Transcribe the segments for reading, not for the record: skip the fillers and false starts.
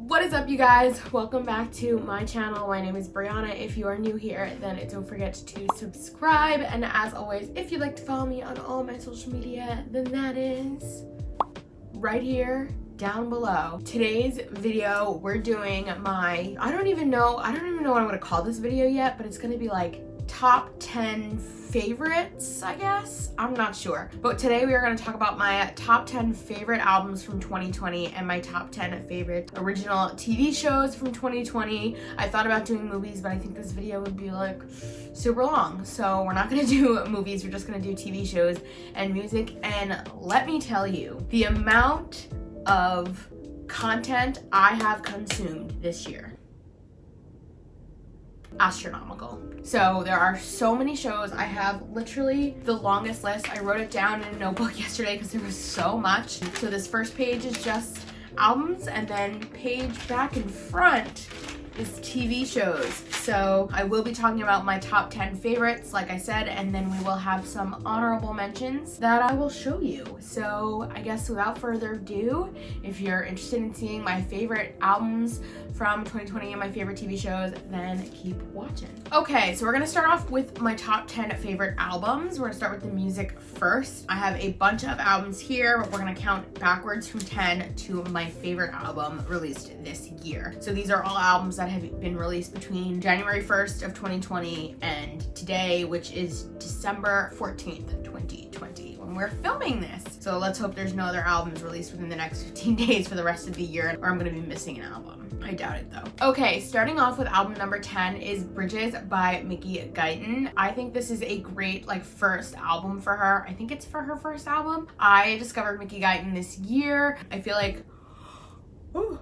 What is up, you guys? Welcome back to my channel. My name is Brianna. If you are new here, then don't forget to subscribe. And as always, if you'd like to follow me on all my social media, then that is right here down below. Today's video, we're doing my, I don't even know what I'm gonna call this video yet, but it's gonna be like top 10 favorites, I guess. I'm not sure. But today we are going to talk about my top 10 favorite albums from 2020 and my top 10 favorite original TV shows from 2020. I thought about doing movies, but I think this video would be like super long. So we're not going to do movies. We're just going to do TV shows and music. And let me tell you, the amount of content I have consumed this year, astronomical. So there are so many shows. I have literally the longest list. I wrote it down in a notebook yesterday because there was so much. So this first page is just albums, and then page back and front is TV shows. So I will be talking about my top 10 favorites, like I said, and then we will have some honorable mentions that I will show you. So I guess without further ado, if you're interested in seeing my favorite albums from 2020 and my favorite TV shows, then keep watching. Okay, so we're gonna start off with my top 10 favorite albums. We're gonna start with the music first. I have a bunch of albums here, but we're gonna count backwards from 10 to my favorite album released this year. So these are all albums that have been released between January 1st of 2020 and today, which is December 14th, 2020, when we're filming this. So let's hope there's no other albums released within the next 15 days for the rest of the year, or I'm gonna be missing an album. I doubt it though. Okay, starting off with album number 10 is Bridges by Mickey Guyton. I think this is a great first album for her. I think it's for her first album. I discovered Mickey Guyton this year. I feel like, ooh,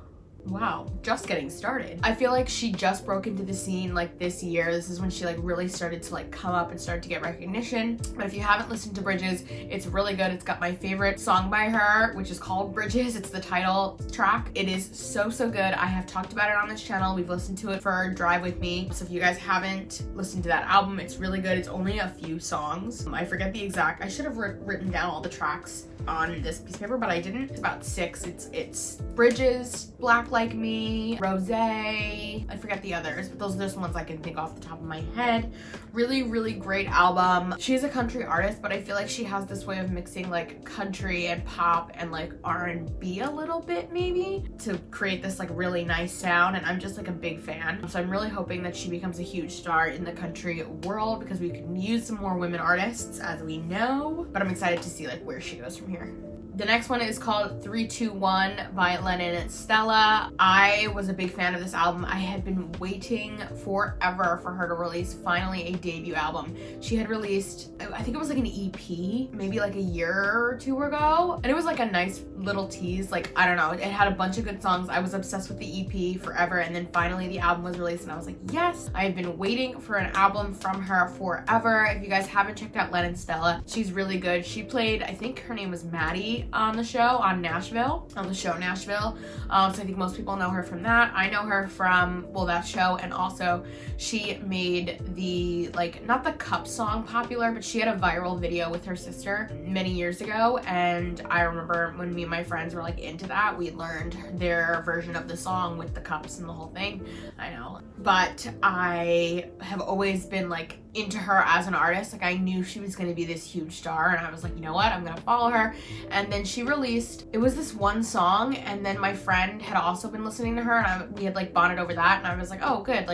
wow, just getting started. I feel like she just broke into the scene this year. This is when she really started to come up and start to get recognition. But if you haven't listened to Bridges, it's really good. It's got my favorite song by her, which is called Bridges. It's the title track. It is so good. I have talked about it on this channel. We've listened to it for our drive with me. So if you guys haven't listened to that album, it's really good. It's only a few songs. I forget the exact, I should have written down all the tracks on this piece of paper, but I didn't. It's about 6. It's Bridges, Black Like Me, Rose, I forget the others, but those are just ones I can think off the top of my head. Really great album. She's a country artist, but I feel like she has this way of mixing country and pop and R&B a little bit maybe to create this really nice sound, and I'm just a big fan. So I'm really hoping that she becomes a huge star in the country world because we can use some more women artists, as we know, but I'm excited to see where she goes from here. The next one is called 321 by Lennon and Stella. I was a big fan of this album. I had been waiting forever for her to release finally a debut album. She had released, I think it was an EP, maybe a year or two ago. And it was a nice little tease. I don't know, it had a bunch of good songs. I was obsessed with the EP forever. And then finally the album was released and I was like, yes, I have been waiting for an album from her forever. If you guys haven't checked out Lennon and Stella, she's really good. She played, I think her name was Maddie on the show on Nashville. So I think most people know her from that. I know her from, well, that show, and also she made the not the Cup song popular, but she had a viral video with her sister many years ago, and I remember when me and my friends were into that, we learned their version of the song with the cups and the whole thing. I know, but I have always been into her as an artist. I knew she was going to be this huge star, and I was like, you know what, I'm gonna follow her. And then she released, it was this one song, and then my friend had also been listening to her, and we had bonded over that, and I was like, oh good.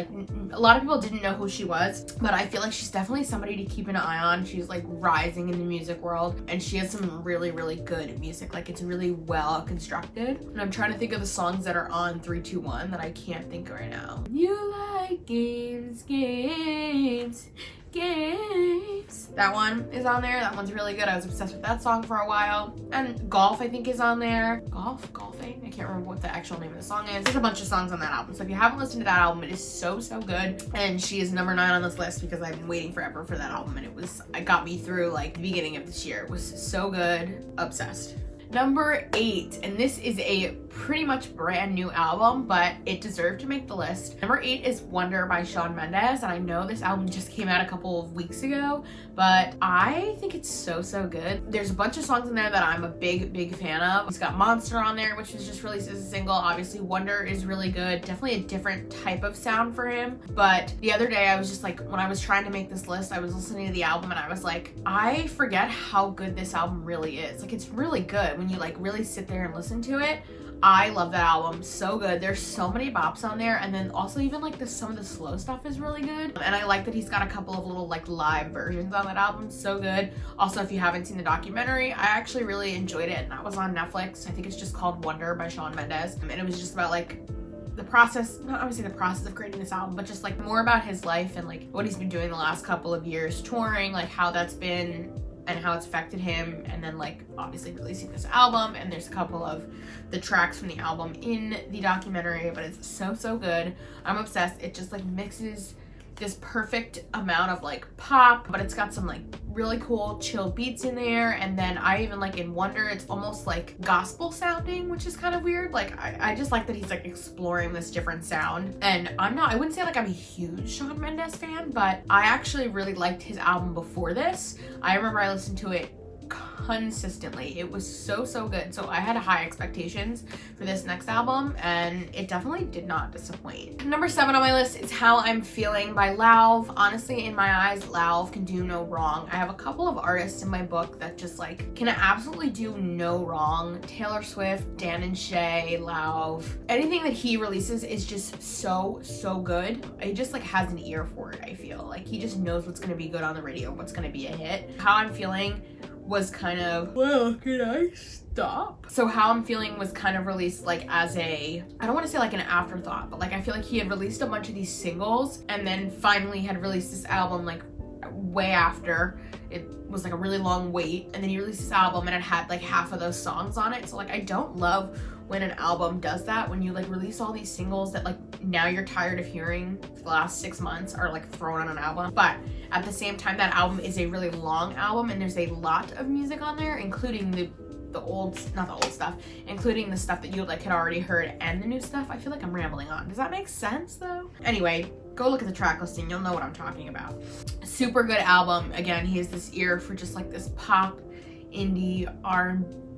A lot of people didn't know who she was, but I feel like she's definitely somebody to keep an eye on. She's rising in the music world, and she has some really good music. It's really well constructed. And I'm trying to think of the songs that are on 321 that I can't think of right now. You like games. That one is on there. That one's really good. I was obsessed with that song for a while. And Golf, I think, is on there. Golfing? I can't remember what the actual name of the song is. There's a bunch of songs on that album. So if you haven't listened to that album, it is so good. And she is number 9 on this list because I've been waiting forever for that album, and it got me through the beginning of this year. It was so good. Obsessed. Number 8, and this is a pretty much brand new album, but it deserved to make the list. Number 8 is Wonder by Shawn Mendes, and I know this album just came out a couple of weeks ago, but I think it's so good. There's a bunch of songs in there that I'm a big fan of. He's got Monster on there, which was just released as a single. Obviously Wonder is really good, definitely a different type of sound for him. But the other day I was just like, when I was trying to make this list, I was listening to the album and I was like, I forget how good this album really is. Like, it's really good when you like really sit there and listen to it. I love that album, so good. There's so many bops on there, and then also even like some of the slow stuff is really good. And I like that he's got a couple of little like live versions on that album, so good. Also, if you haven't seen the documentary, I actually really enjoyed it, and that was on Netflix. I think it's just called Wonder by Shawn Mendes, and it was just about like the process, not obviously the process of creating this album, but just like more about his life and like what he's been doing the last couple of years touring, like how that's been and how it's affected him, and then like obviously releasing this album. And there's a couple of the tracks from the album in the documentary, but it's so good. I'm obsessed. It just like mixes this perfect amount of like pop, but it's got some like really cool chill beats in there. And then I even like in Wonder, it's almost like gospel sounding, which is kind of weird. Like I just like that he's like exploring this different sound. And I wouldn't say like I'm a huge Shawn Mendes fan, but I actually really liked his album before this. I remember I listened to it consistently. It was so good. So I had high expectations for this next album, and it definitely did not disappoint. Number 7 on my list is How I'm Feeling by Lauv. Honestly, in my eyes, Lauv can do no wrong. I have a couple of artists in my book that just like can absolutely do no wrong. Taylor Swift, Dan and Shay, Lauv. Anything that he releases is just so good. He just like has an ear for it, I feel. Like he just knows what's gonna be good on the radio, what's gonna be a hit. How I'm Feeling was kind of, well, can I stop? So How I'm Feeling was kind of released like as a, I don't want to say like an afterthought, but like I feel like he had released a bunch of these singles and then finally had released this album like way after. It was like a really long wait, and then he released this album and it had like half of those songs on it. So like I don't love when an album does that, when you like release all these singles that like now you're tired of hearing for the last 6 months are like thrown on an album. But at the same time, that album is a really long album and there's a lot of music on there, including the old, not the old stuff, including the stuff that you like had already heard and the new stuff. I feel like I'm rambling on. Does that make sense though? Anyway, go look at the track listing, you'll know what I'm talking about. Super good album. Again, he has this ear for just like this pop, indie,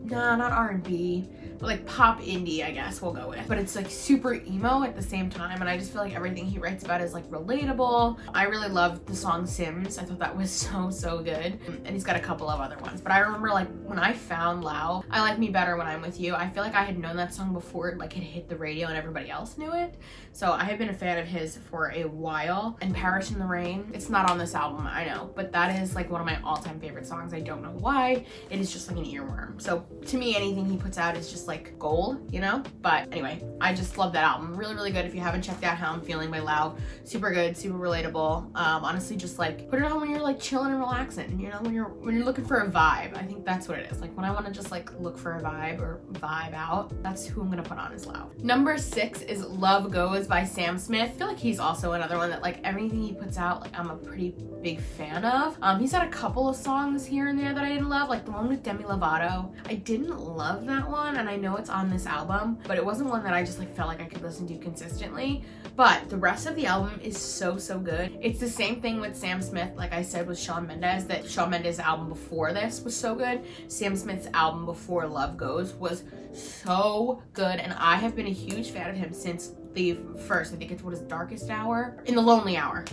not R&B, but like pop indie, I guess we'll go with. But it's like super emo at the same time, and I just feel like everything he writes about is like relatable. I really loved the song Sims. I thought that was so good. And he's got a couple of other ones. But I remember like when I found Lauv, I Like Me Better When I'm With You, I feel like I had known that song before it like had hit the radio and everybody else knew it. So I have been a fan of his for a while. And Parish in the Rain, it's not on this album, I know, but that is like one of my all-time favorite songs. I don't know why. It is just like an earworm. So to me, anything he puts out is just like gold, you know? But anyway, I just love that album. Really good. If you haven't checked out How I'm Feeling by Lauv, super good, super relatable. Honestly, just like put it on when you're like chilling and relaxing, you know, when you're looking for a vibe. I think that's what it is. Like when I want to just like look for a vibe or vibe out, that's who I'm gonna put on is Lauv. Number 6 is Love Goes by Sam Smith. I feel like he's also another one that like everything he puts out, like I'm a pretty big fan of. He's got a couple of songs here and there that I didn't love, like the one with Demi Lovato. I didn't love that one, and I know it's on this album, but it wasn't one that I just like felt like I could listen to consistently. But the rest of the album is so good. It's the same thing with Sam Smith, like I said with Shawn Mendes, that Shawn Mendes' album before this was so good. Sam Smith's album before Love Goes was so good, and I have been a huge fan of him since the first, I think it's what is Darkest Hour? In the Lonely Hour.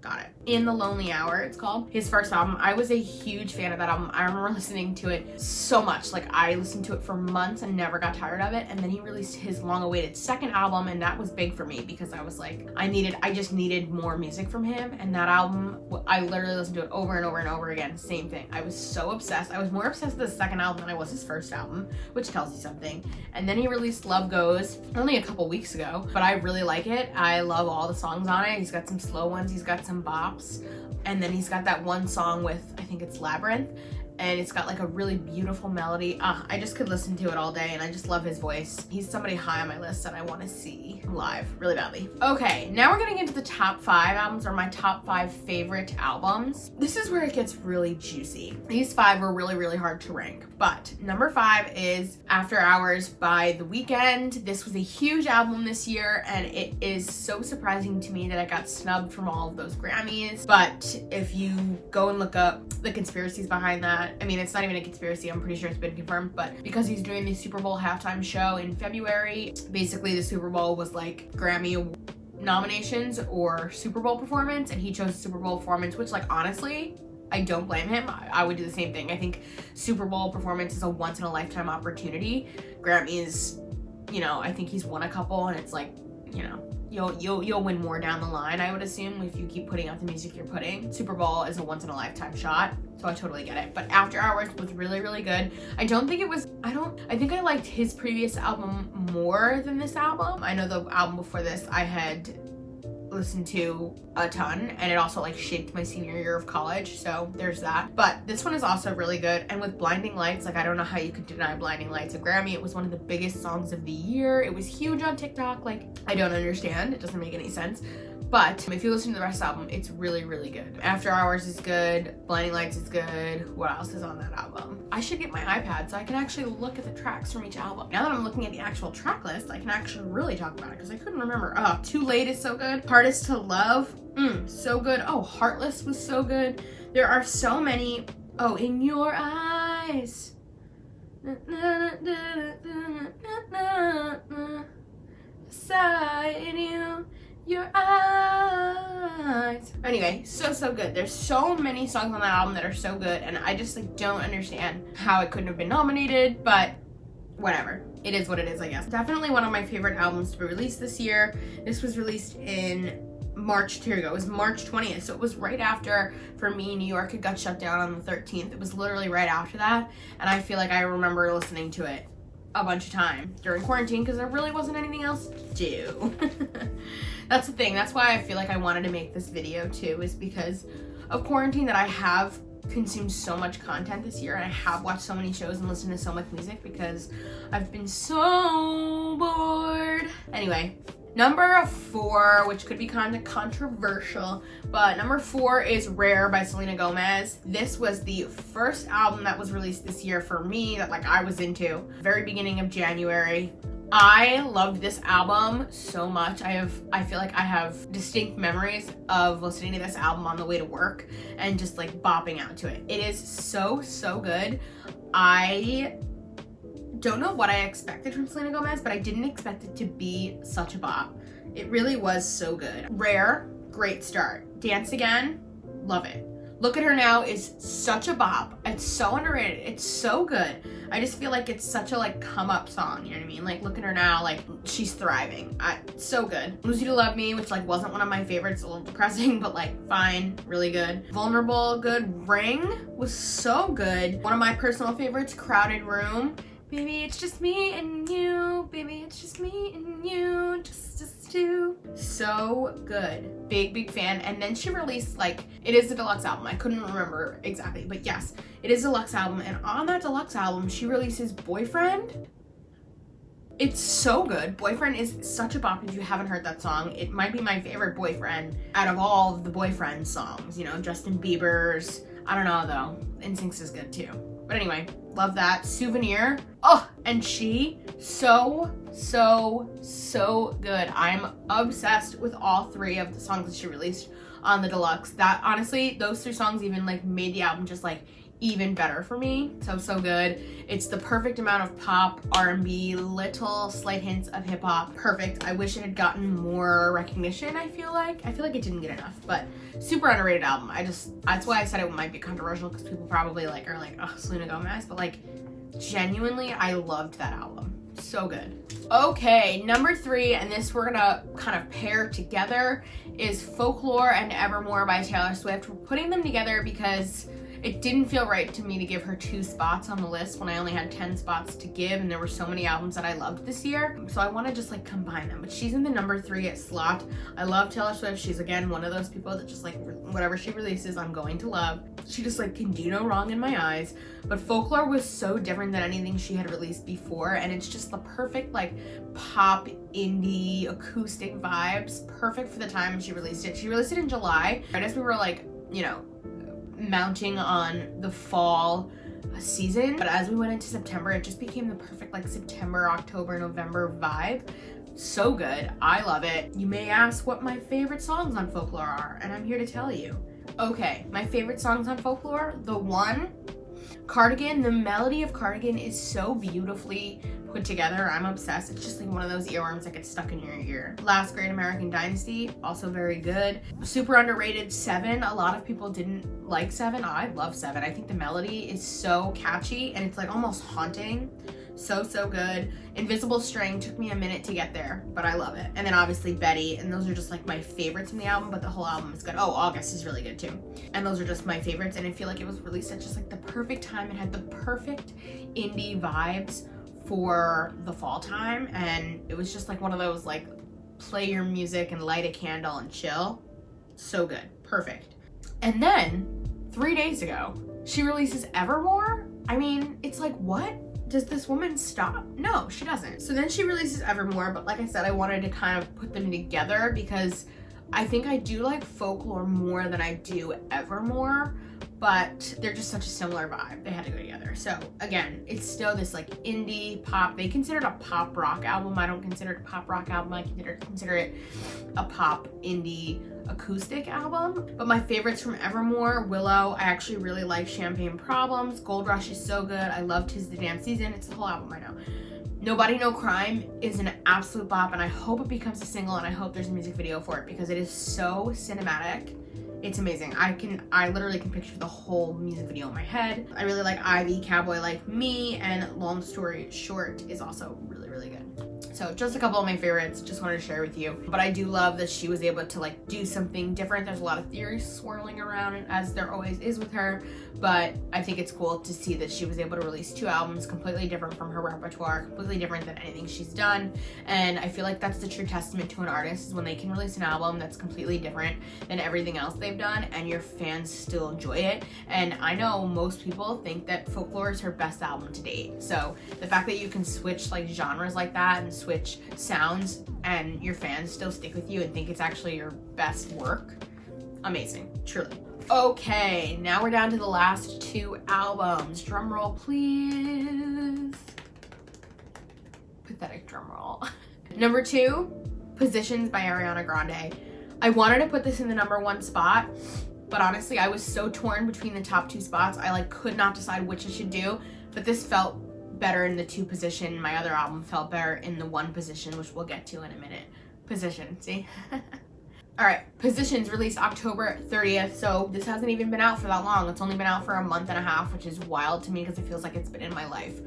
Got it. In the Lonely Hour, it's called. His first album. I was a huge fan of that album. I remember listening to it so much. Like I listened to it for months and never got tired of it. And then he released his long-awaited second album, and that was big for me because I was like, I just needed more music from him. And that album, I literally listened to it over and over again. Same thing. I was so obsessed. I was more obsessed with the second album than I was his first album, which tells you something. And then he released Love Goes only a couple weeks ago, but I really like it. I love all the songs on it. He's got some slow ones. He's got some bops. And then he's got that one song with, I think it's Labyrinth, and it's got like a really beautiful melody. I just could listen to it all day, and I just love his voice. He's somebody high on my list that I want to see live really badly. Okay, now we're getting into the top 5 albums, or my top 5 favorite albums. This is where it gets really juicy. These 5 were really hard to rank, But number 5 is After Hours by The Weeknd. This was a huge album this year, and it is so surprising to me that it got snubbed from all of those Grammys. But if you go and look up the conspiracies behind that, I mean, it's not even a conspiracy, I'm pretty sure it's been confirmed, but because he's doing the Super Bowl halftime show in February, basically the Super Bowl was like Grammy nominations or Super Bowl performance, and he chose Super Bowl performance, which, like, honestly, I don't blame him. I would do the same thing. I think Super Bowl performance is a once in a lifetime opportunity. Grammys, you know, I think he's won a couple, and it's like, you know, you'll win more down the line, I would assume, if you keep putting out the music you're putting. Super Bowl is a once in a lifetime shot, so I totally get it. But After Hours was really, really good. I think I liked his previous album more than this album. I know the album before this I had listened to a ton, and it also like shaped my senior year of college, so there's that. But this one is also really good. And with Blinding Lights, like, I don't know how you could deny Blinding Lights a Grammy. It was one of the biggest songs of the year. It was huge on TikTok. Like, I don't understand, it doesn't make any sense. But if you listen to the rest of the album, it's really, really good. After Hours is good, Blinding Lights is good. What else is on that album? I should get my iPad so I can actually look at the tracks from each album. Now that I'm looking at the actual track list, I can actually really talk about it, because I couldn't remember. Oh, Too Late is so good. Hardest to Love, so good. Oh, Heartless was so good. There are so many. Oh, In Your Eyes. Beside you. Your eyes. Anyway, so good. There's so many songs on that album that are so good, and I just like don't understand how it couldn't have been nominated, but whatever. It is what it is, I guess. Definitely one of my favorite albums to be released this year. This was released in March, here we go. It was March 20th, so it was right after, for me, New York had got shut down on the 13th. It was literally right after that, and I feel like I remember listening to it a bunch of time during quarantine because there really wasn't anything else to do. That's the thing. That's why I feel like I wanted to make this video too, is because of quarantine, that I have consumed so much content this year, and I have watched so many shows and listened to so much music because I've been so bored. Anyway, number 4, which could be kind of controversial, but number 4 is Rare by Selena Gomez. This was the first album that was released this year for me that like I was into. Very beginning of January. I loved this album so much. I feel like I have distinct memories of listening to this album on the way to work and just like bopping out to it. It is so good. I don't know what I expected from Selena Gomez, but I didn't expect it to be such a bop. It really was so good. Rare, great start. Dance Again, love it. Look at Her Now is such a bop. It's so underrated. It's so good. I just feel like it's such a like come up song, you know what I mean? Like Look at Her Now, like she's thriving. So good. Lose You to Love Me, which like wasn't one of my favorites, a little depressing, but like fine, really good. Vulnerable, good. Ring was so good. One of my personal favorites, Crowded Room. Baby, it's just me and you. Baby, it's just me and you. Just two. So good. Big fan. And then she released, like, it is a deluxe album. I couldn't remember exactly, but yes, it is a deluxe album. And on that deluxe album, she releases Boyfriend. It's so good. Boyfriend is such a bop. If you haven't heard that song, it might be my favorite Boyfriend out of all of the Boyfriend songs. You know, Justin Bieber's. I don't know though. NSYNC's is good too. But anyway, love that. Souvenir. Oh, and She. So good. I'm obsessed with all 3 of the songs that she released on the deluxe. That honestly, those 3 songs even like made the album just like even better for me. So good. It's the perfect amount of pop, R&B, little slight hints of hip hop. Perfect. I wish it had gotten more recognition. I feel like it didn't get enough, but super underrated album. That's why I said it might be controversial, because people probably like are like, oh, Selena Gomez, but like genuinely, I loved that album. So good. Okay, number 3, and this we're gonna kind of pair together, is Folklore and Evermore by Taylor Swift. We're putting them together because it didn't feel right to me to give her 2 spots on the list when I only had 10 spots to give, and there were so many albums that I loved this year. So I want to just like combine them, but she's in the number 3 slot. I love Taylor Swift. She's again one of those people that just like whatever she releases, I'm going to love. She just like can do no wrong in my eyes. But Folklore was so different than anything she had released before, and it's just the perfect like pop indie acoustic vibes. Perfect for the time she released it. She released it in July, right as we were like, you know, mounting on the fall season, but as we went into September, it just became the perfect like September, October, November vibe. So good. I love it. You may ask what my favorite songs on Folklore are, and I'm here to tell you. Okay, my favorite songs on Folklore, the one, Cardigan. The melody of Cardigan is so beautifully put together. I'm obsessed. It's just like one of those earworms that gets stuck in your ear. Last Great American Dynasty, also very good. Super underrated, Seven. A lot of people didn't like Seven. I love Seven. I think the melody is so catchy and it's like almost haunting. So good. Invisible String took me a minute to get there, but I love it. And then obviously Betty, and those are just like my favorites from the album, but the whole album is good. Oh, August is really good too. And those are just my favorites, and I feel like it was released at just like the perfect time. It had the perfect indie vibes for the fall time, and it was just like one of those like play your music and light a candle and chill. So good. Perfect. And then 3 days ago, she releases Evermore. I mean, it's like, what? Does this woman stop? No, she doesn't. So then she releases Evermore, but like I said, I wanted to kind of put them together because I think I do like Folklore more than I do Evermore, but they're just such a similar vibe. They had to go together. So again, it's still this like indie pop. They consider it a pop rock album. I don't consider it a pop rock album. I consider it a pop indie acoustic album. But my favorites from Evermore, Willow. I actually really like Champagne Problems. Gold Rush is so good. I love 'Tis the Damn Season. It's the whole album, I know. Nobody No Crime is an absolute bop, and I hope it becomes a single, and I hope there's a music video for it because it is so cinematic. It's amazing. I literally can picture the whole music video in my head. I really like Ivy, Cowboy Like Me, and Long Story Short is also really good. So just a couple of my favorites, just wanted to share with you. But I do love that she was able to like do something different. There's a lot of theories swirling around, as there always is with her, but I think it's cool to see that she was able to release 2 albums completely different from her repertoire, completely different than anything she's done. And I feel like that's the true testament to an artist, is when they can release an album that's completely different than everything else they've done and your fans still enjoy it. And I know most people think that Folklore is her best album to date. So the fact that you can switch like genres like that and switch sounds and your fans still stick with you and think it's actually your best work, amazing, truly. Okay, now we're down to the last 2 albums. Drum roll, please. Pathetic drum roll. Number 2, Positions by Ariana Grande. I wanted to put this in the number 1 spot, but honestly, I was so torn between the top 2 spots. I like could not decide which I should do, but this felt better in the 2 position. My other album felt better in the 1 position, which we'll get to in a minute. Position, see? All right, Positions released October 30th, so this hasn't even been out for that long. It's only been out for a month and a half, which is wild to me because it feels like it's been in my life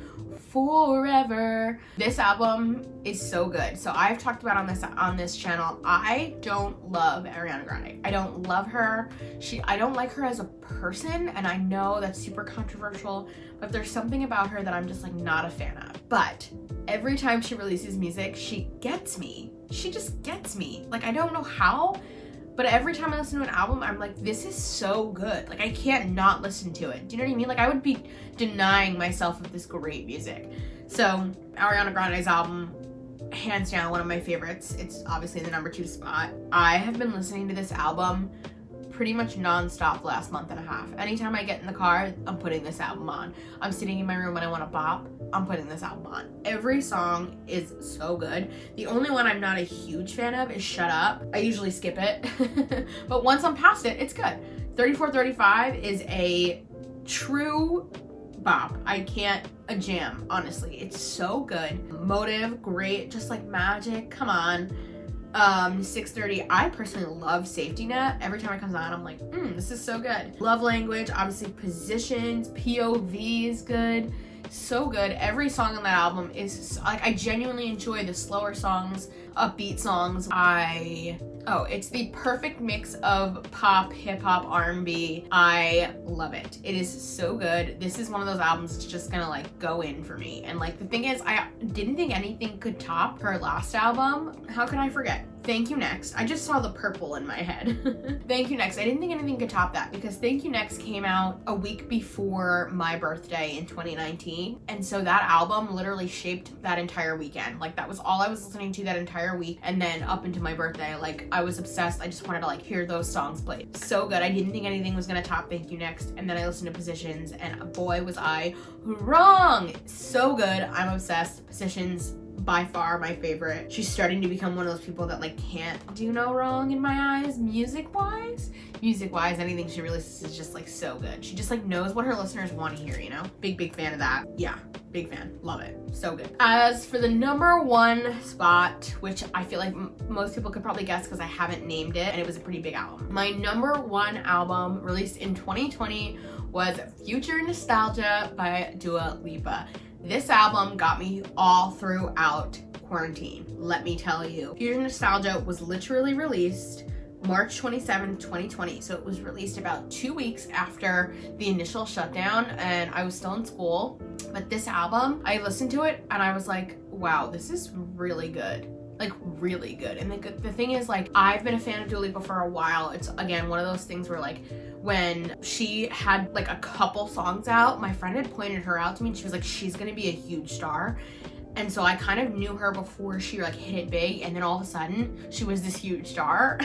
forever. This album is so good. So I've talked about on this channel, I don't love Ariana Grande. I don't love her. I don't like her as a person, and I know that's super controversial, but there's something about her that I'm just like not a fan of. But every time she releases music, she gets me. She just gets me. Like, I don't know how, but every time I listen to an album, I'm like, this is so good. Like, I can't not listen to it. Do you know what I mean? Like, I would be denying myself of this great music. So Ariana Grande's album, hands down, one of my favorites. It's obviously the number 2 spot. I have been listening to this album pretty much non-stop the last month and a half. Anytime I get in the car, I'm putting this album on. I'm sitting in my room and I want to bop, I'm putting this album on. Every song is so good. The only one I'm not a huge fan of is Shut Up. I usually skip it, but once I'm past it, it's good. 3435 is a true bop. A jam, honestly. It's so good. Motive, great, just like magic, come on. 630, I personally love Safety Net. Every time it comes on, I'm like, this is so good. Love Language, obviously Positions, POV is good. So good. Every song on that album is like, I genuinely enjoy the slower songs, upbeat songs. It's the perfect mix of pop, hip-hop, R&B. I love it. It is so good. This is one of those albums that's just gonna like go in for me. And like the thing is, I didn't think anything could top her last album. How could I forget? Thank You Next. I just saw the purple in my head. Thank You Next. I didn't think anything could top that because Thank You Next came out a week before my birthday in 2019. And so that album literally shaped that entire weekend. Like that was all I was listening to that entire week. And then up into my birthday, like I was obsessed. I just wanted to like hear those songs played. So good. I didn't think anything was gonna top Thank You Next. And then I listened to Positions and boy was I wrong. So good. I'm obsessed. Positions, by far my favorite. She's starting to become one of those people that like can't do no wrong in my eyes, music wise, anything she releases is just like so good. She just like knows what her listeners want to hear, you know? Big fan of that. Yeah, big fan. Love it. So good. As for the number one spot, which I feel like most people could probably guess because I haven't named it and it was a pretty big album. My number one album released in 2020 was Future Nostalgia by Dua Lipa. This album got me all throughout quarantine, let me tell you. Future Nostalgia was literally released March 27th, 2020. So it was released about 2 weeks after the initial shutdown and I was still in school. But this album, I listened to it and I was like, wow, this is really good. Like really good. And the thing is, like, I've been a fan of Dua Lipa for a while. It's again one of those things where like when she had like a couple songs out, my friend had pointed her out to me and she was like, she's gonna be a huge star. And so I kind of knew her before she like hit it big, and then all of a sudden she was this huge star.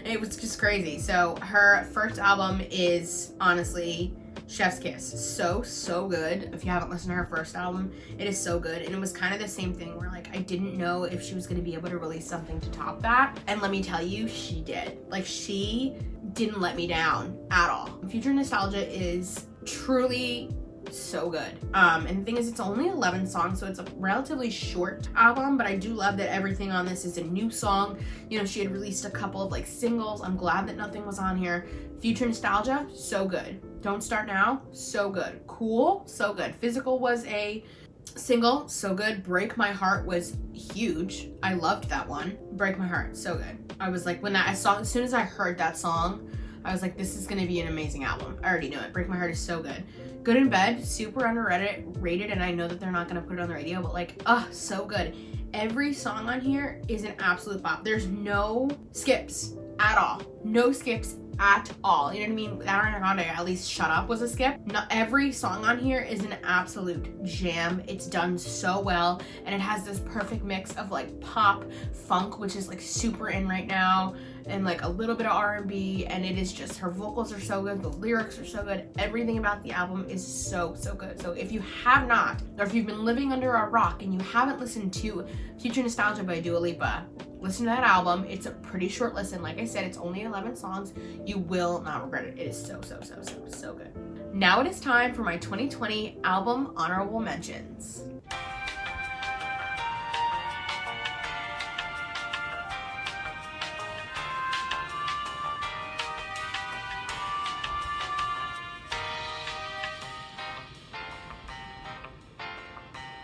It was just crazy. So her first album is honestly Chef's Kiss. So good. If you haven't listened to her first album, it is so good. And it was kind of the same thing where like I didn't know if she was going to be able to release something to top that, and let me tell you, she did. Like she didn't let me down at all. Future Nostalgia is truly so good. And the thing is, it's only 11 songs, so it's a relatively short album, but I do love that everything on this is a new song. You know, she had released a couple of like singles. I'm glad that nothing was on here. Future Nostalgia, so good. Don't Start Now, so good. Cool, so good. Physical was a single, so good. Break My Heart was huge. I loved that one. Break My Heart, so good. I was like, as soon as I heard that song, I was like, this is gonna be an amazing album. I already knew it. Break My Heart is so good. Good in Bed, super underrated, and I know that they're not gonna put it on the radio, but like, so good. Every song on here is an absolute bop. There's no skips at all. No skips at all. You know what I mean? Ariana Grande, at least Shut Up was a skip. Not every song on here is an absolute jam. It's done so well, and it has this perfect mix of like pop, funk, which is like super in right now, and like a little bit of R&B, and it is just, her vocals are so good, the lyrics are so good, everything about the album is so good. So if you have not, or if you've been living under a rock and you haven't listened to Future Nostalgia by Dua Lipa, listen to that album. It's a pretty short listen. Like I said, it's only 11 songs. You will not regret it. It is so good. Now it is time for my 2020 album honorable mentions.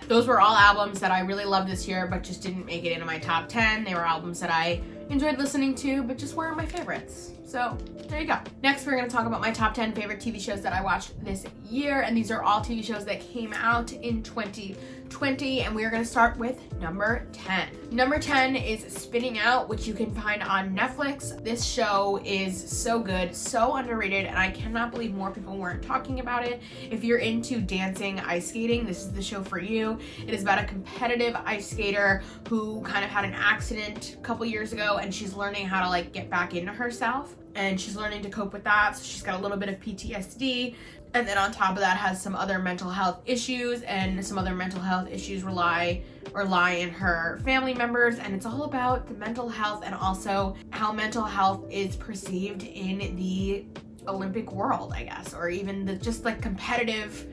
Those were all albums that I really loved this year, but just didn't make it into my top 10. They were albums that I enjoyed listening to, but just weren't my favorites. So there you go. Next, we're gonna talk about my top 10 favorite TV shows that I watched this year. And these are all TV shows that came out in 2020. And we are gonna start with number 10. Number 10 is Spinning Out, which you can find on Netflix. This show is so good, so underrated, and I cannot believe more people weren't talking about it. If you're into dancing, ice skating, this is the show for you. It is about a competitive ice skater who kind of had an accident a couple years ago, and she's learning how to like get back into herself, and she's learning to cope with that. So she's got a little bit of PTSD, and then on top of that has some other mental health issues, and some other mental health issues lie in her family members. And it's all about the mental health and also how mental health is perceived in the Olympic world, I guess, or even the just like competitive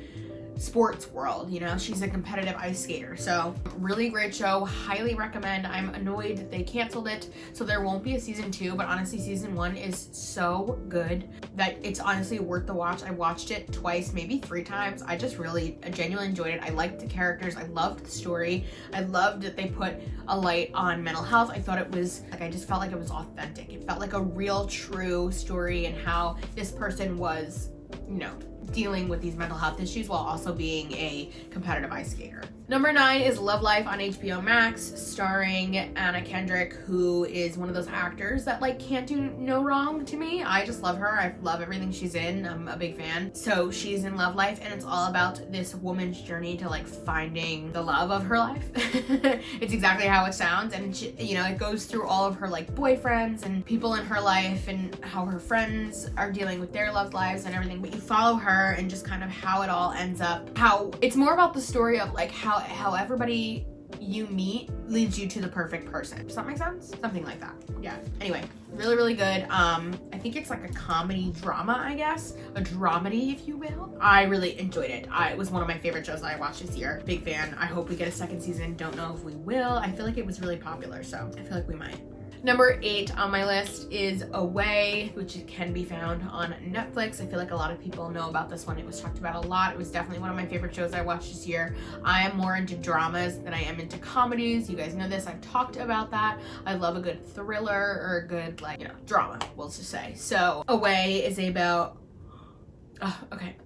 sports world. You know, she's a competitive ice skater. So really great show, highly recommend. I'm annoyed that they canceled it, so there won't be a season 2, but honestly season 1 is so good that it's honestly worth the watch. I watched it twice, maybe 3 times. I genuinely enjoyed it. I liked the characters, I loved the story, I loved that they put a light on mental health. I thought it was like, I just felt like it was authentic. It felt like a real true story, and how this person was, you know, dealing with these mental health issues while also being a competitive ice skater. Number 9 is Love Life on HBO Max, starring Anna Kendrick, who is one of those actors that like can't do no wrong to me. I just love her. I love everything she's in. I'm a big fan. So she's in Love Life, and it's all about this woman's journey to like finding the love of her life. It's exactly how it sounds, and she, you know, it goes through all of her like boyfriends and people in her life and how her friends are dealing with their love lives and everything. But you follow her and just kind of how it all ends up. How it's more about the story of like how everybody you meet leads you to the perfect person. Does that make sense? Something like that. Yeah. Anyway, really, really good. I think it's like a comedy drama, I guess. A dramedy, if you will. I really enjoyed it. It was one of my favorite shows that I watched this year. Big fan. I hope we get a second season. Don't know if we will. I feel like it was really popular, so I feel like we might. Number 8 on my list is Away, which can be found on Netflix. I feel like a lot of people know about this one. It was talked about a lot. It was definitely one of my favorite shows I watched this year. I am more into dramas than I am into comedies. You guys know this. I've talked about that. I love a good thriller or a good, like, you know, drama, we'll just say. So Away is about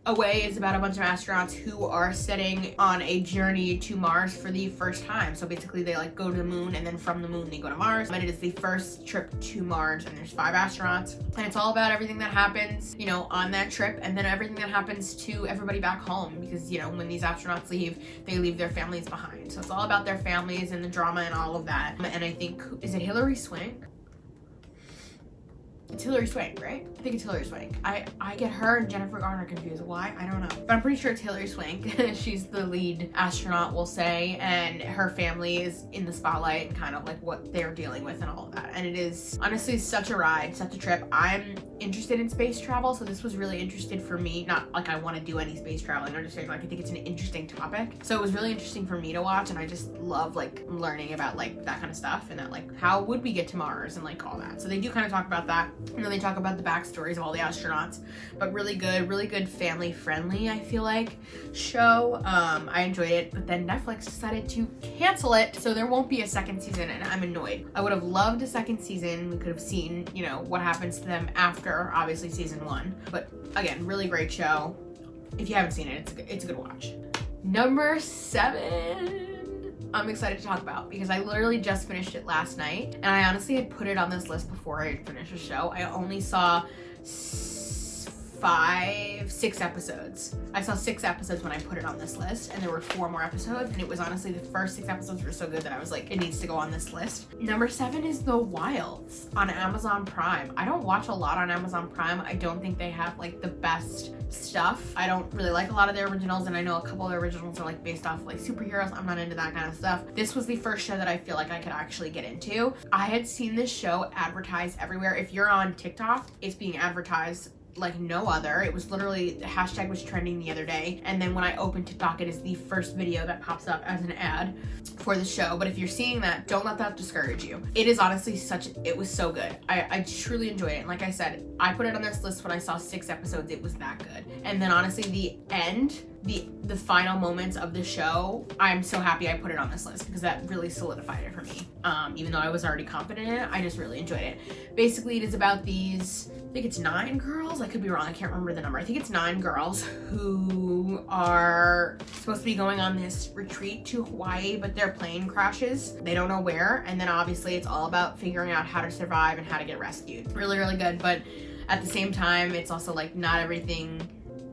Away is about a bunch of astronauts who are setting on a journey to Mars for the first time. So basically they like go to the moon, and then from the moon they go to Mars. And it is the first trip to Mars, and there's 5 astronauts. And it's all about everything that happens, you know, on that trip, and then everything that happens to everybody back home, because, you know, when these astronauts leave, they leave their families behind. So it's all about their families and the drama and all of that. And I think, is it Hilary Swank? It's Hilary Swank, right? I think it's Hilary Swank. I get her and Jennifer Garner confused. Why? I don't know. But I'm pretty sure it's Hilary Swank. She's the lead astronaut, we'll say, and her family is in the spotlight and kind of like what they're dealing with and all of that. And it is honestly such a ride, such a trip. I'm interested in space travel, so this was really interesting for me. Not like I want to do any space traveling, I'm just saying like I think it's an interesting topic. So it was really interesting for me to watch, and I just love like learning about like that kind of stuff, and that like how would we get to Mars and like all that. So they do kind of talk about that. And then they talk about the backstories of all the astronauts, but really good family friendly, I feel like, show. I enjoyed it, but then Netflix decided to cancel it, so there won't be a second season, and I'm annoyed. I would have loved a second season. We could have seen, you know, what happens to them after obviously season 1, but again, really great show. If you haven't seen it, it's a good watch. Number 7. I'm excited to talk about because I literally just finished it last night, and I honestly had put it on this list before I had finished the show. I only saw 6 episodes. I saw 6 episodes when I put it on this list, and there were 4 more episodes, and it was honestly the first 6 episodes were so good that I was like, it needs to go on this list. Number 7 is The Wilds on Amazon Prime. I don't watch a lot on Amazon Prime. I don't think they have like the best stuff. I don't really like a lot of their originals, and I know a couple of their originals are like based off like superheroes. I'm not into that kind of stuff. This was the first show that I feel like I could actually get into. I had seen this show advertised everywhere. If you're on TikTok, it's being advertised like no other. It was literally, the hashtag was trending the other day, and then when I open TikTok, it is the first video that pops up as an ad for the show. But if you're seeing that, don't let that discourage you. It is honestly it was so good. I truly enjoyed it, and like I said, I put it on this list when I saw 6 episodes. It was that good. And then honestly, the end, the final moments of the show, I'm so happy I put it on this list because that really solidified it for me. Even though I was already confident in it, I just really enjoyed it. Basically, it is about these, I think it's 9 girls. I could be wrong. I can't remember the number. I think it's 9 girls who are supposed to be going on this retreat to Hawaii, but their plane crashes. They don't know where. And then obviously it's all about figuring out how to survive and how to get rescued. Really, really good. But at the same time, it's also like not everything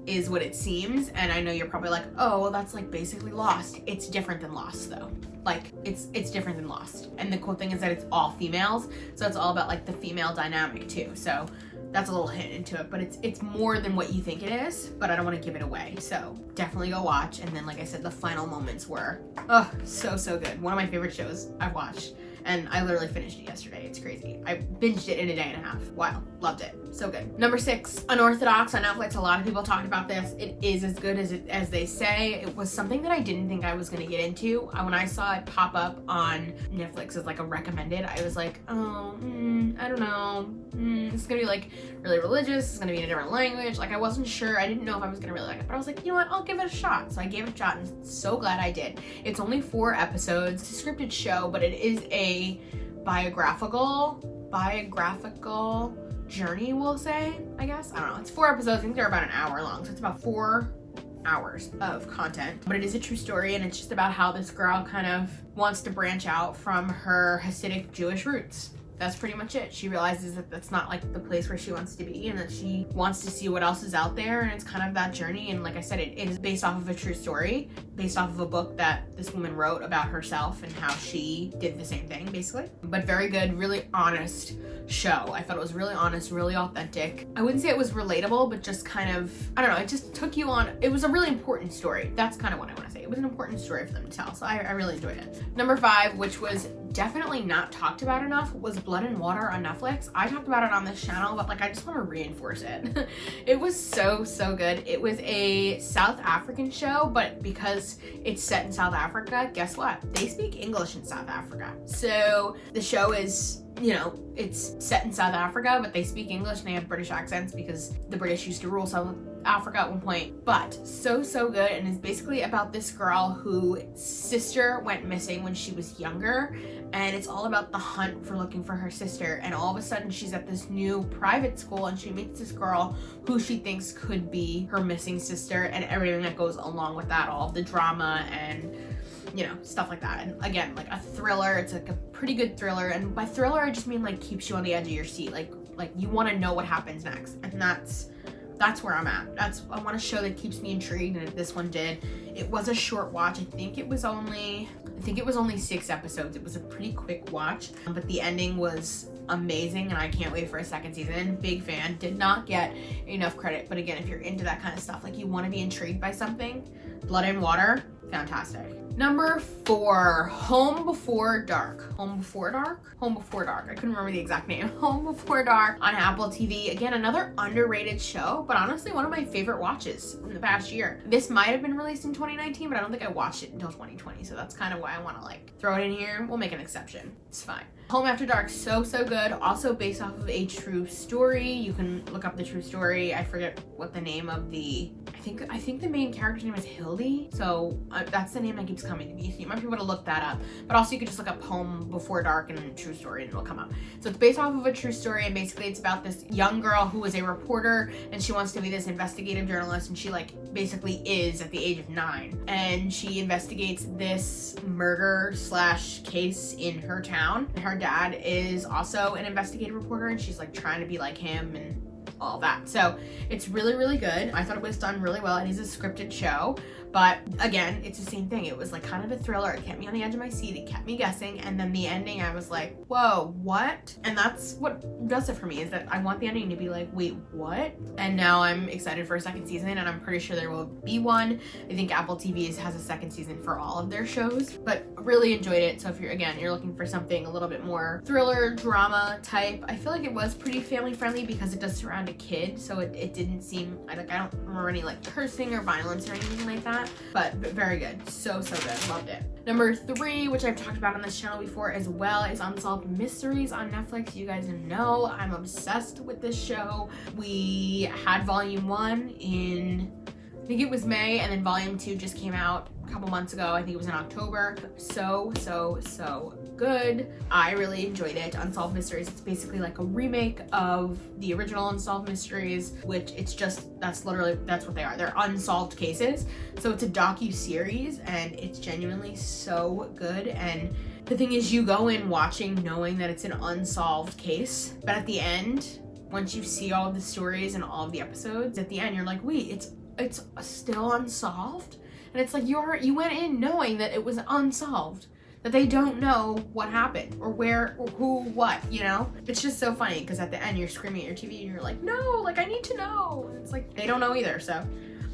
is what it seems. And I know you're probably like, oh, well, that's like basically Lost. It's different than Lost though. Like it's different than Lost. And the cool thing is that it's all females. So it's all about like the female dynamic too. So that's a little hint into it, but it's more than what you think it is, but I don't want to give it away. So definitely go watch. And then, like I said, the final moments were, oh, so good. One of my favorite shows I've watched, and I literally finished it yesterday. It's crazy. I binged it in a day and a half. Wow, loved it. So good. Number 6, Unorthodox on Netflix. A lot of people talked about this. It is as good as they say. It was something that I didn't think I was gonna get into. When I saw it pop up on Netflix as like a recommended, I was like, oh, I don't know. It's gonna be like really religious. It's gonna be in a different language. Like I wasn't sure. I didn't know if I was gonna really like it, but I was like, you know what? I'll give it a shot. So I gave it a shot, and so glad I did. It's only 4 episodes. It's a scripted show, but it is a biographical biographical journey, we'll say, I guess. I don't know. It's 4 episodes. I think they're about an hour long, so it's about 4 hours of content, but it is a true story, and it's just about how this girl kind of wants to branch out from her Hasidic Jewish roots. That's pretty much it. She realizes that that's not like the place where she wants to be, and that she wants to see what else is out there, and it's kind of that journey. And like I said, it is based off of a true story, based off of a book that this woman wrote about herself and how she did the same thing, basically. But very good, really honest show. I thought it was really honest, really authentic. I wouldn't say it was relatable, but just kind of, I don't know, it just took you on. It was a really important story. That's kind of what I want to say. It was an important story for them to tell, so I really enjoyed it. Number 5, which was definitely not talked about enough, was Blood and Water on Netflix. I talked about it on this channel, but like I just want to reinforce it. It was so good. It was a South African show, but because it's set in South Africa, guess what? They speak English in South Africa. So the show is, you know, it's set in South Africa, but they speak English and they have British accents because the British used to rule South Africa at one point. But so good, and it's basically about this girl whose sister went missing when she was younger, and it's all about the hunt for looking for her sister. And all of a sudden she's at this new private school, and she meets this girl who she thinks could be her missing sister, and everything that goes along with that, all of the drama and, you know, stuff like that. And again, like a thriller. It's like a pretty good thriller, and by thriller I just mean like keeps you on the edge of your seat, like you want to know what happens next, and that's where I'm at. I want a show that keeps me intrigued, and this one did. It was a short watch. I think it was only 6 episodes. It was a pretty quick watch, but the ending was amazing, and I can't wait for a second season. Big fan. Did not get enough credit, but again, if you're into that kind of stuff, like you want to be intrigued by something, Blood and Water, fantastic. Number 4, Home Before Dark. Home Before Dark? Home Before Dark. I couldn't remember the exact name. Home Before Dark on Apple TV. Again, another underrated show, but honestly one of my favorite watches in the past year. This might have been released in 2019, but I don't think I watched it until 2020, so that's kind of why I want to like throw it in here. We'll make an exception. It's fine. Home After Dark, so good. Also based off of a true story. You can look up the true story. I forget what the name of the, I think the main character's name is Hildy. So that's the name that keeps coming to me. So you might be able to look that up. But also you could just look up Home Before Dark and true story and it'll come up. So it's based off of a true story, and basically it's about this young girl who is a reporter, and she wants to be this investigative journalist, and she like basically is at the age of 9. And she investigates this murder / case in her town. Her dad is also an investigative reporter, and she's like trying to be like him and all that. So it's really good. I thought it was done really well. It is a scripted show, but again, it's the same thing. It was like kind of a thriller. It kept me on the edge of my seat. It kept me guessing, and then the ending, I was like, whoa, what? And that's what does it for me, is that I want the ending to be like, wait, what? And now I'm excited for a second season, and I'm pretty sure there will be one. I think Apple TV has a second season for all of their shows, but really enjoyed it. So if you're looking for something a little bit more thriller, drama type, I feel like it was pretty family friendly because it does surround a kid, so it didn't seem like, I don't remember any like cursing or violence or anything like that, but very good. So good. Loved it. Number 3, which I've talked about on this channel before as well, is Unsolved Mysteries on Netflix. You guys know I'm obsessed with this show. We had volume 1 in, I think it was May, and then volume 2 just came out a couple months ago. I think it was in October. So good. I really enjoyed it. Unsolved Mysteries, it's basically like a remake of the original Unsolved Mysteries, which that's what they are. They're unsolved cases. So it's a docu-series, and it's genuinely so good. And the thing is, you go in watching knowing that it's an unsolved case, but at the end, once you see all of the stories and all of the episodes, at the end you're like, wait, it's still unsolved? And it's like you went in knowing that it was unsolved, that they don't know what happened or where or who, what, you know? It's just so funny because at the end you're screaming at your TV and you're like, no, like I need to know. And it's like they don't know either. So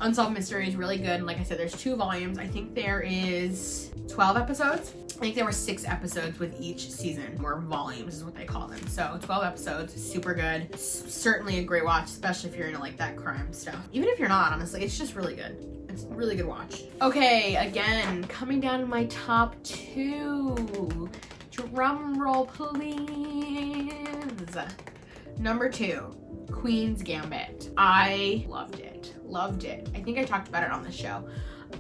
Unsolved Mystery is really good. And like I said, there's 2 volumes. I think there is 12 episodes. I think there were 6 episodes with each season, or volumes is what they call them. So 12 episodes, super good. Certainly a great watch, especially if you're into like that crime stuff. Even if you're not, honestly, it's just really good. It's a really good watch. Okay, again, coming down to my top 2. Drum roll, please. Number 2, Queen's Gambit. I loved it. I think I talked about it on the show.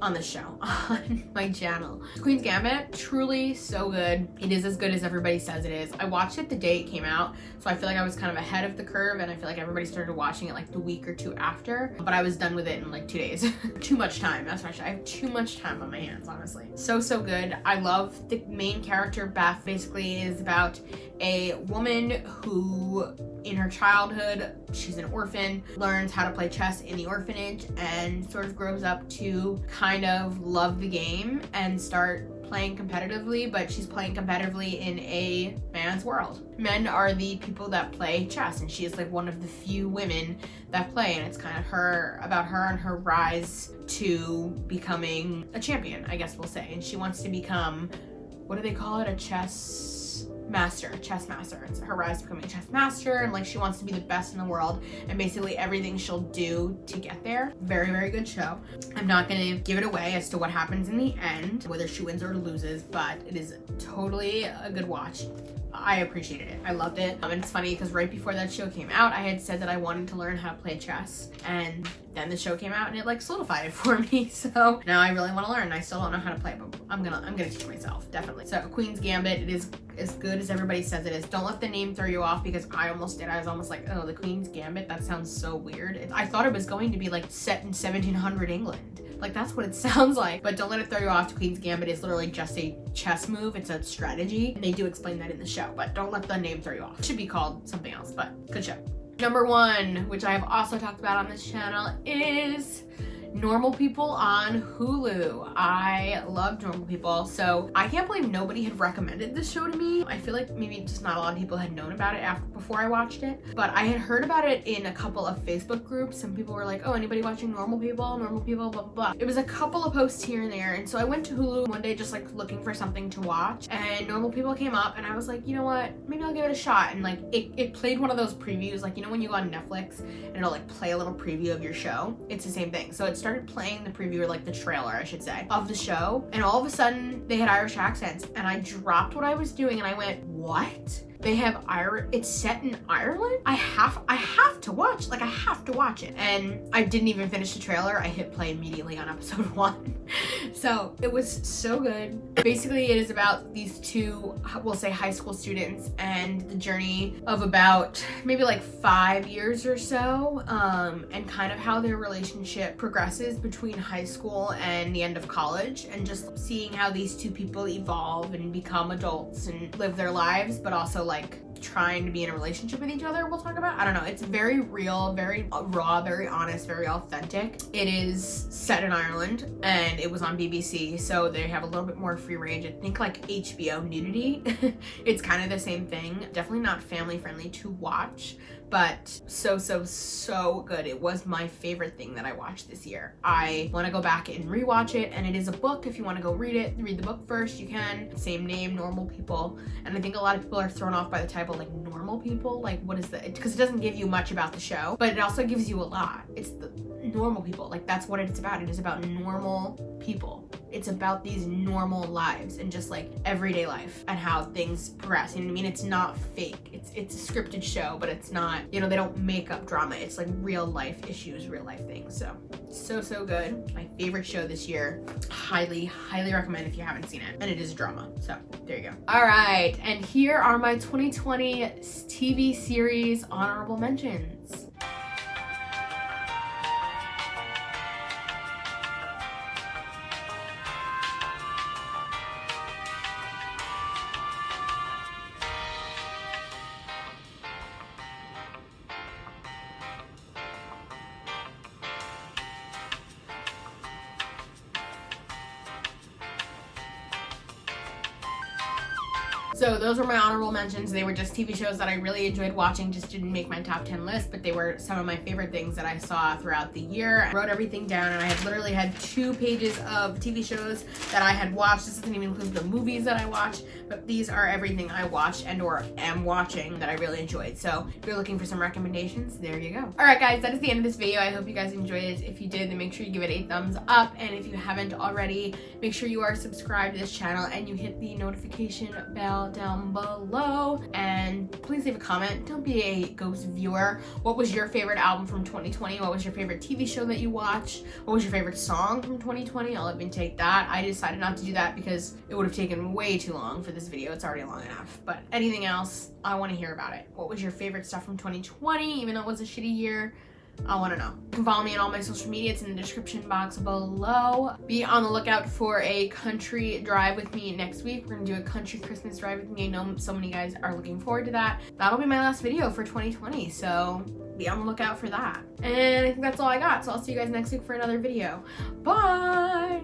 on the show on my channel. Queen's Gambit, truly so good. It is as good as everybody says it is. I watched it the day it came out, so I feel like I was kind of ahead of the curve, and I feel like everybody started watching it like the week or two after, but I was done with it in like 2 days. Too much time, that's what I have too much time on my hands, honestly. So good. I love the main character. Beth basically is about a woman who in her childhood, she's an orphan, learns how to play chess in the orphanage and sort of grows up to kind of love the game and start playing competitively, but she's playing competitively in a man's world. Men are the people that play chess, and she is like one of the few women that play, and it's kind of about her and her rise to becoming a champion, I guess we'll say. And she wants to become, what do they call it? A chess master. It's her rise to becoming a chess master, and like she wants to be the best in the world, and basically everything she'll do to get there. Very good show. I'm not gonna give it away as to what happens in the end, whether she wins or loses, but it is totally a good watch. I appreciated it. I loved it. And it's funny because right before that show came out, I had said that I wanted to learn how to play chess, and then the show came out and it like solidified it for me. So now I really want to learn. I still don't know how to play, but I'm gonna teach myself, definitely. So Queen's Gambit, it is as good as everybody says it is. Don't let the name throw you off, because I almost did. I was almost like, oh, the Queen's Gambit, that sounds so weird. I thought it was going to be like set in 1700 England. Like that's what it sounds like, but don't let it throw you off. Queen's Gambit is literally just a chess move. It's a strategy, and they do explain that in the show, but don't let the name throw you off. It should be called something else, but good show. Number one, which I have also talked about on this channel, is Normal People on Hulu. I love Normal People, so I can't believe nobody had recommended this show to me. I feel like maybe just not a lot of people had known about it before I watched it, but I had heard about it in a couple of Facebook groups. Some people were like, oh, anybody watching Normal People, blah, blah, blah. It was a couple of posts here and there, and so I went to Hulu one day just like looking for something to watch, and Normal People came up, and I was like, you know what, maybe I'll give it a shot. And like it played one of those previews, like, you know when you go on Netflix and it'll like play a little preview of your show? It's the same thing. So it started playing the preview, or like the trailer I should say, of the show, and all of a sudden they had Irish accents, and I dropped what I was doing and I went, what? They have it's set in Ireland? I have to watch, like I have to watch it. And I didn't even finish the trailer. I hit play immediately on episode 1. So it was so good. Basically it is about these two, we'll say high school students, and the journey of about maybe like 5 years or so, and kind of how their relationship progresses between high school and the end of college, and just seeing how these two people evolve and become adults and live their lives, but also like trying to be in a relationship with each other. We'll talk about, I don't know, it's very real, very raw, very honest, very authentic. It is set in Ireland, and it was on BBC, so they have a little bit more free range. I think like HBO nudity. It's kind of the same thing. Definitely not family friendly to watch, but so good. It was my favorite thing that I watched this year. I want to go back and rewatch it, and it is a book. If you want to go read the book first, you can. Same name, Normal People. And I think a lot of people are thrown off by the title, like Normal People, like what is that? Because it doesn't give you much about the show, but it also gives you a lot. It's the normal people, like that's what it's about. It is about normal people. It's about these normal lives and just like everyday life and how things progress. You know what I mean? It's not fake. It's a scripted show, but it's not, you know, they don't make up drama. It's like real life issues, real life things. So good. My favorite show this year. Highly recommend if you haven't seen it. And it is drama. So there you go. All right. And here are my 2020 TV series honorable mentions. So those were my honorable mentions. They were just TV shows that I really enjoyed watching, just didn't make my top 10 list, but they were some of my favorite things that I saw throughout the year. I wrote everything down, and I had literally had 2 pages of TV shows that I had watched. This doesn't even include the movies that I watched, but these are everything I watched and or am watching that I really enjoyed. So if you're looking for some recommendations, there you go. All right, guys, that is the end of this video. I hope you guys enjoyed it. If you did, then make sure you give it a thumbs up. And if you haven't already, make sure you are subscribed to this channel and you hit the notification bell all down below. And please leave a comment. Don't be a ghost viewer. What was your favorite album from 2020? What was your favorite TV show that you watched? What was your favorite song from 2020? I'll even take that. I decided not to do that because it would have taken way too long for this video. It's already long enough. But anything else, I want to hear about it. What was your favorite stuff from 2020, even though it was a shitty year? I want to know. You can follow me on all my social media. It's in the description box below. Be on the lookout for a country drive with me next week. We're going to do a country Christmas drive with me. I know so many guys are looking forward to that. That'll be my last video for 2020, so be on the lookout for that. And I think that's all I got, so I'll see you guys next week for another video. Bye!